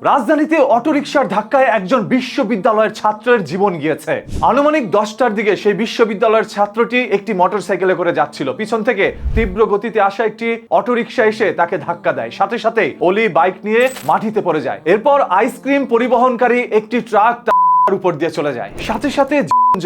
রাজধানীতে অটোরিকশার ধাক্কায় একজন বিশ্ববিদ্যালয়ের ছাত্রের জীবন গিয়েছে। আনুমানিক 10টার দিকে সেই বিশ্ববিদ্যালয়ের ছাত্রটি একটি মোটরসাইকেলে করে যাচ্ছিল। পিছন থেকে তীব্র গতিতে আসা একটি অটোরিকশা এসে তাকে ধাক্কা দেয়। সাথে সাথে অলি বাইক নিয়ে মাটিতে পড়ে যায়। এরপর আইসক্রিম পরিবহনকারী একটি ট্রাক তার উপর দিয়ে চলে যায়। সাথে সাথে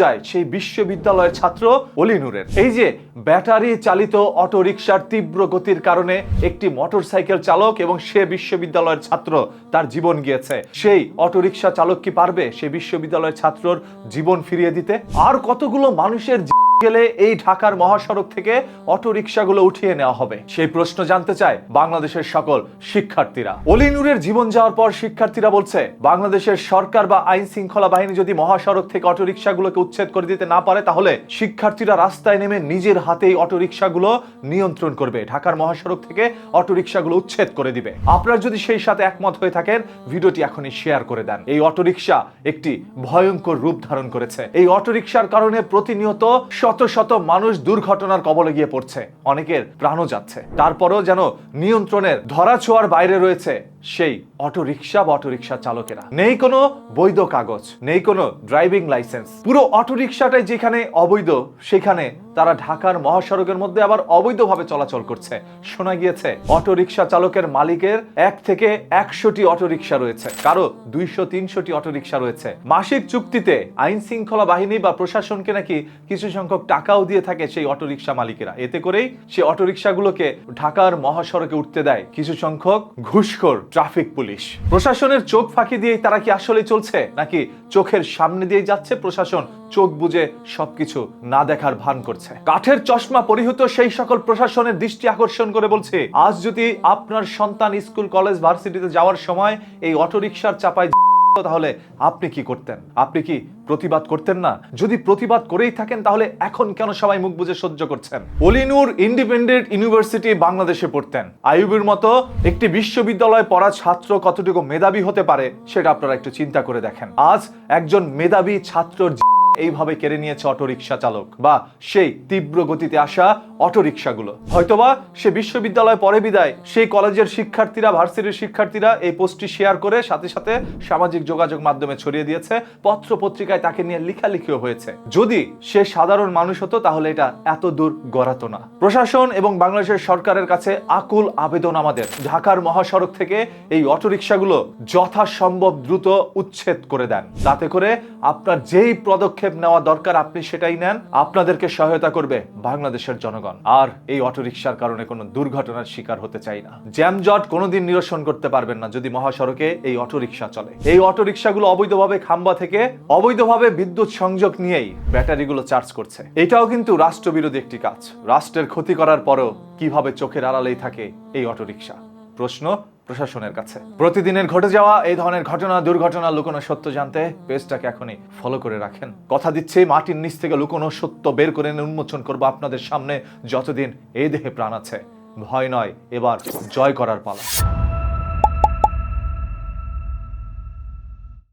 যায় সেই বিশ্ববিদ্যালয়ের ছাত্র অলি নূরের। এই যে ব্যাটারি চালিত অটোরিকশার তীব্র গতির কারণে একটি মোটরসাইকেল চালক এবং সে বিশ্ববিদ্যালয়ের ছাত্র তার জীবন গিয়েছে। সেই অটোরিকশা চালক কি পারবে সেই বিশ্ববিদ্যালয়ের ছাত্রর জীবন ফিরিয়ে দিতে? আর কতগুলো মানুষের গেলে এই ঢাকার মহাসড়ক থেকে অটোরিকশাগুলো উঠিয়ে নেওয়া হবে? সেই প্রশ্ন জানতে চায় বাংলাদেশের সকল শিক্ষার্থীরা। অলি নূরের জীবন যাওয়ার পর শিক্ষার্থীরা বলছে, বাংলাদেশের সরকার বা আইন শৃঙ্খলা বাহিনী যদি মহাসড়ক থেকে অটোরিকশাগুলোকে উচ্ছেদ করে দিতে না পারে, তাহলে শিক্ষার্থীরা রাস্তায় নেমে নিজের হাতেই অটোরিকশাগুলো নিয়ন্ত্রণ করবে, ঢাকার মহাসড়ক থেকে অটোরিকশাগুলো উচ্ছেদ করে দিবে। আপনারা যদি সেই সাথে একমত হয়ে থাকেন, ভিডিওটি এখনই শেয়ার করে দেন। এই অটোরিকশা একটি ভয়ঙ্কর রূপ ধারণ করেছে। এই অটোরিকশার কারণে প্রতিনিয়ত শত শত মানুষ দুর্ঘটনার কবলে গিয়ে পড়ছে, অনেকের প্রাণও যাচ্ছে। তারপরেও যেন নিয়ন্ত্রণের ধরাছোঁয়ার বাইরে রয়েছে সেই অটোরিকশা বা অটোরিকশা চালকেরা। নেই কোনো বৈধ কাগজ, নেই কোনো ড্রাইভিং লাইসেন্স। পুরো অটোরিকশাটাই যেখানে অবৈধ, সেখানে তারা ঢাকার মহাসড়কের মধ্যে আবার অবৈধভাবে চলাচল করছে। শোনা গিয়েছে অটোরিকশা চালকের মালিকের 1 থেকে 100টি অটোরিকশা রয়েছে, কারো 200-300টি অটোরিকশা রয়েছে। মাসিক চুক্তিতে আইন শৃঙ্খলা বাহিনী বা প্রশাসনকে নাকি কিছু সংখ্যক টাকাও দিয়ে থাকে সেই অটোরিকশা মালিকেরা। এতে করেই সেই অটোরিকশাগুলোকে ঢাকার মহাসড়কে উঠতে দেয় কিছু সংখ্যক ঘুষখোর ট্রাফিক পুলিশ। প্রশাসনের চোখ ফাঁকি দিয়েই তারা কি আসলে চলছে, নাকি চোখের সামনে দিয়ে যাচ্ছে, প্রশাসন চোখ বুজে সবকিছু না দেখার ভান করছে? কাঠের চশমা পরিহিত সেই সকল প্রশাসনের দৃষ্টি আকর্ষণ করে বলছে, আজ যদি আপনার সন্তান স্কুল কলেজ ভার্সিটিতে যাওয়ার সময় এই অটোরিকশার চাপায়, তাহলে আপনি কি করতেন? আপনি কি প্রতিবাদ করতেন না? যদি প্রতিবাদ করেই থাকেন, তাহলে এখন কেন সবাই মুখ বুজে সহ্য করছেন? অলি নূর ইন্ডিপেন্ডেন্ট ইউনিভার্সিটি বাংলাদেশে পড়তেন। আইয়ুবের মতো একটি বিশ্ববিদ্যালয়ে পড়া ছাত্র কতটুকু মেধাবী হতে পারে সেটা আপনারা একটু চিন্তা করে দেখেন। আজ একজন মেধাবী ছাত্রর এইভাবে কেড়ে নিয়েছে অটোরিকশা চালক বা সেই তীব্র গতিতে আসা অটোরিকশাগুলো। হয়তোবা সে বিশ্ববিদ্যালয়ে পড়ে বিদায় সেই কলেজের শিক্ষার্থীরা, ভার্সিটির শিক্ষার্থীরা এই পোস্টটি শেয়ার করে সাথে সাথে সামাজিক যোগাযোগ মাধ্যমে ছড়িয়ে দিয়েছে। পত্র পত্রিকায় তাকে নিয়ে লেখালেখিও হয়েছে। যদি সে সাধারণ মানুষ হতো, তাহলে এটা এত দূর গড়াতো না। প্রশাসন এবং বাংলাদেশের সরকারের কাছে আকুল আবেদন আমাদের, ঢাকার মহাসড়ক থেকে এই অটোরিকশাগুলো যথাসম্ভব দ্রুত উচ্ছেদ করে দেন। তাতে করে আপনার যেই পদক্ষেপ নেওয়া দরকার আপনি সেটাই নেন। আপনাদেরকে সহায়তা করবে বাংলাদেশের জনগণ। আর এই অটোরিকশার কারণে কোনো দুর্ঘটনার শিকার হতে চাই না। জ্যামজট কোনোদিন নিরসন করতে পারবেন না যদি মহাসড়কে এই অটোরিকশা চলে। এই অটোরিকশাগুলো অবৈধভাবে খাম্বা থেকে অবৈধভাবে বিদ্যুৎ সংযোগ নিয়েই ব্যাটারিগুলো চার্জ করছে। এটাও কিন্তু রাষ্ট্রবিরোধী একটি কাজ। রাষ্ট্রের ক্ষতি করার পরেও কিভাবে চোখের আড়ালেই থাকে এই অটোরিকশা? প্রশ্ন প্রশাসনের কাছে। প্রতিদিনের ঘটে যাওয়া এই ধরনের ঘটনা, দুর্ঘটনা, লুকোনো সত্য জানতে পেজটাকে এখনই ফলো করে রাখেন। কথা দিচ্ছি, মাটির নিচ থেকে লুকোনো সত্য বের করে উন্মোচন করবো আপনাদের সামনে। যতদিন এই দেহে প্রাণ আছে, ভয় নয়, এবার জয় করার পালা।